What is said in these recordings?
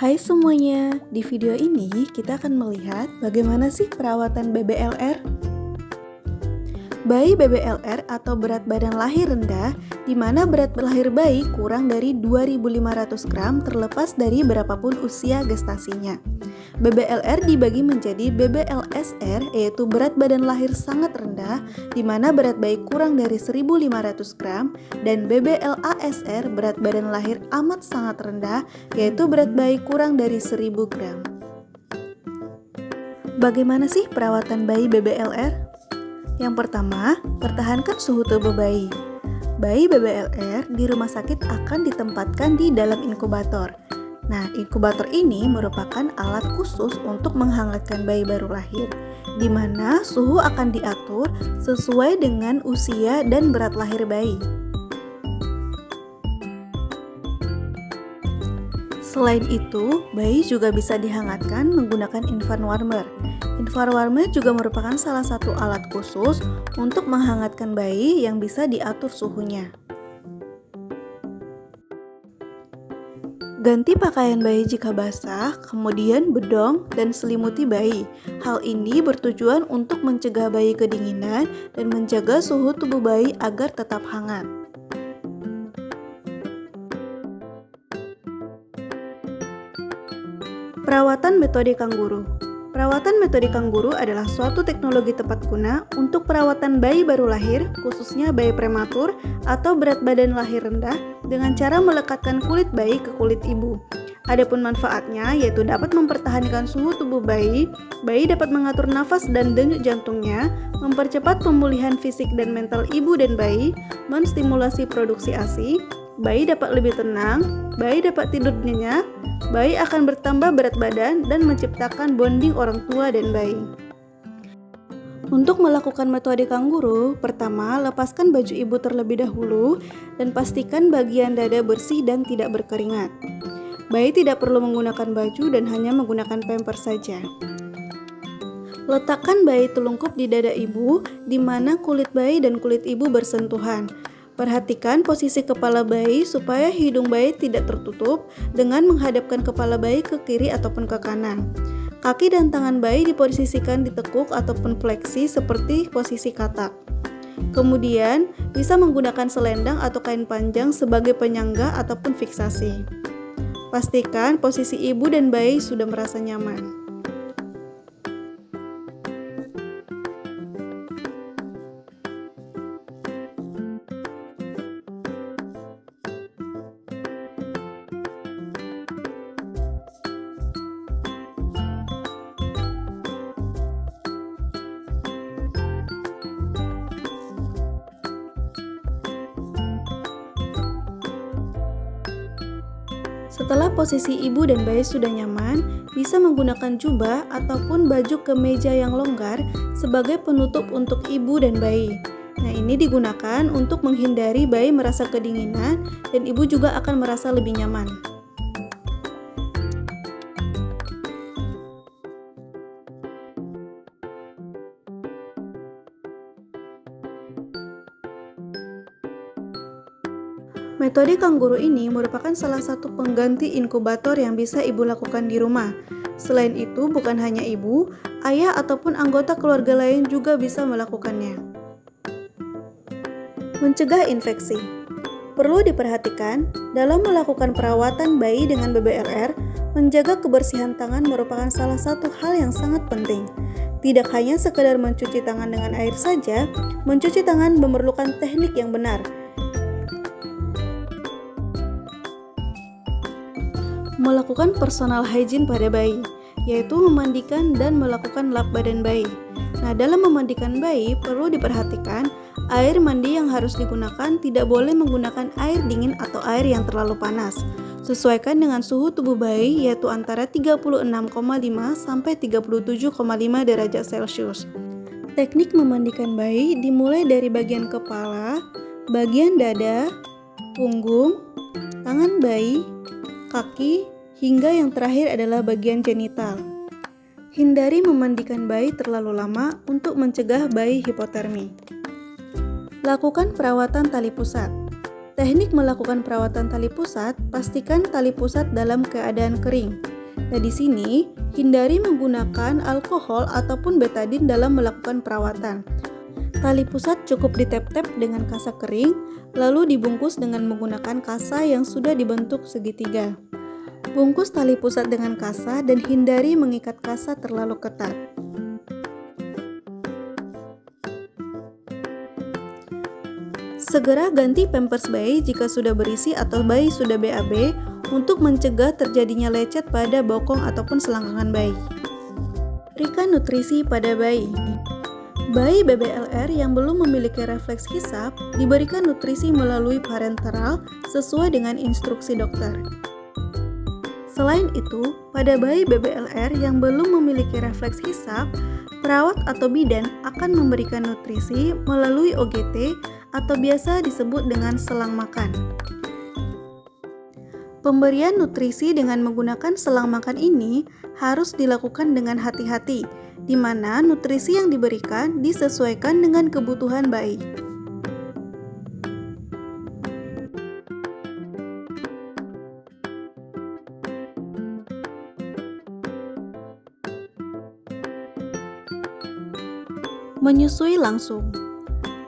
Hai semuanya, di video ini kita akan melihat bagaimana sih perawatan BBLR. Bayi BBLR atau berat badan lahir rendah, di mana berat lahir bayi kurang dari 2.500 gram terlepas dari berapapun usia gestasinya. BBLR dibagi menjadi BBLSR, yaitu berat badan lahir sangat rendah, di mana berat bayi kurang dari 1.500 gram, dan BBLASR, berat badan lahir amat sangat rendah, yaitu berat bayi kurang dari 1.000 gram. Bagaimana sih perawatan bayi BBLR? Yang pertama, pertahankan suhu tubuh bayi. Bayi BBLR di rumah sakit akan ditempatkan di dalam inkubator. Nah, inkubator ini merupakan alat khusus untuk menghangatkan bayi baru lahir, di mana suhu akan diatur sesuai dengan usia dan berat lahir bayi. Selain itu, bayi juga bisa dihangatkan menggunakan infant warmer. Infant warmer juga merupakan salah satu alat khusus untuk menghangatkan bayi yang bisa diatur suhunya. Ganti pakaian bayi jika basah, kemudian bedong dan selimuti bayi. Hal ini bertujuan untuk mencegah bayi kedinginan dan menjaga suhu tubuh bayi agar tetap hangat. Perawatan metode kangguru. Perawatan metode kangguru adalah suatu teknologi tepat guna untuk perawatan bayi baru lahir, khususnya bayi prematur atau berat badan lahir rendah, dengan cara melekatkan kulit bayi ke kulit ibu. Adapun manfaatnya yaitu dapat mempertahankan suhu tubuh bayi, bayi dapat mengatur nafas dan denyut jantungnya, mempercepat pemulihan fisik dan mental ibu dan bayi, menstimulasi produksi ASI, bayi dapat lebih tenang, bayi dapat tidur nyenyak, bayi akan bertambah berat badan dan menciptakan bonding orang tua dan bayi. Untuk melakukan metode kangguru, pertama lepaskan baju ibu terlebih dahulu dan pastikan bagian dada bersih dan tidak berkeringat. Bayi tidak perlu menggunakan baju dan hanya menggunakan pampers saja. Letakkan bayi telungkup di dada ibu, di mana kulit bayi dan kulit ibu bersentuhan. Perhatikan posisi kepala bayi supaya hidung bayi tidak tertutup dengan menghadapkan kepala bayi ke kiri ataupun ke kanan. Kaki dan tangan bayi diposisikan di tekuk ataupun fleksi seperti posisi katak. Kemudian, bisa menggunakan selendang atau kain panjang sebagai penyangga ataupun fiksasi. Pastikan posisi ibu dan bayi sudah merasa nyaman. Setelah posisi ibu dan bayi sudah nyaman, bisa menggunakan jubah ataupun baju kemeja yang longgar sebagai penutup untuk ibu dan bayi. Nah, ini digunakan untuk menghindari bayi merasa kedinginan dan ibu juga akan merasa lebih nyaman. Metode kangguru ini merupakan salah satu pengganti inkubator yang bisa ibu lakukan di rumah. Selain itu, bukan hanya ibu, ayah ataupun anggota keluarga lain juga bisa melakukannya. Mencegah infeksi. Perlu diperhatikan, dalam melakukan perawatan bayi dengan BBLR, menjaga kebersihan tangan merupakan salah satu hal yang sangat penting. Tidak hanya sekedar mencuci tangan dengan air saja, mencuci tangan memerlukan teknik yang benar. Melakukan personal hygiene pada bayi, yaitu memandikan dan melakukan lap badan bayi. Nah, dalam memandikan bayi perlu diperhatikan air mandi yang harus digunakan tidak boleh menggunakan air dingin atau air yang terlalu panas. Sesuaikan dengan suhu tubuh bayi yaitu antara 36,5 sampai 37,5 derajat Celcius. Teknik memandikan bayi dimulai dari bagian kepala, bagian dada, punggung, tangan bayi, kaki, hingga yang terakhir adalah bagian genital. Hindari memandikan bayi terlalu lama untuk mencegah bayi hipotermi. Lakukan perawatan tali pusat. Teknik melakukan perawatan tali pusat, pastikan tali pusat dalam keadaan kering. Nah, di sini hindari menggunakan alkohol ataupun betadin dalam melakukan perawatan. Tali pusat cukup ditep-tep dengan kasa kering, lalu dibungkus dengan menggunakan kasa yang sudah dibentuk segitiga. Bungkus tali pusat dengan kasa dan hindari mengikat kasa terlalu ketat. Segera ganti pampers bayi jika sudah berisi atau bayi sudah BAB untuk mencegah terjadinya lecet pada bokong ataupun selangkangan bayi. Berikan nutrisi pada bayi. Bayi BBLR yang belum memiliki refleks hisap diberikan nutrisi melalui parenteral sesuai dengan instruksi dokter. Selain itu, pada bayi BBLR yang belum memiliki refleks hisap, perawat atau bidan akan memberikan nutrisi melalui OGT atau biasa disebut dengan selang makan. Pemberian nutrisi dengan menggunakan selang makan ini harus dilakukan dengan hati-hati, di mana nutrisi yang diberikan disesuaikan dengan kebutuhan bayi. Menyusui langsung.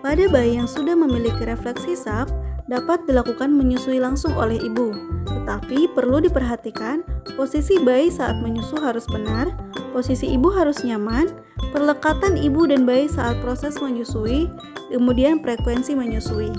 Pada bayi yang sudah memiliki refleks hisap, dapat dilakukan menyusui langsung oleh ibu. Tetapi perlu diperhatikan, posisi bayi saat menyusu harus benar, posisi ibu harus nyaman, perlekatan ibu dan bayi saat proses menyusui, kemudian frekuensi menyusui.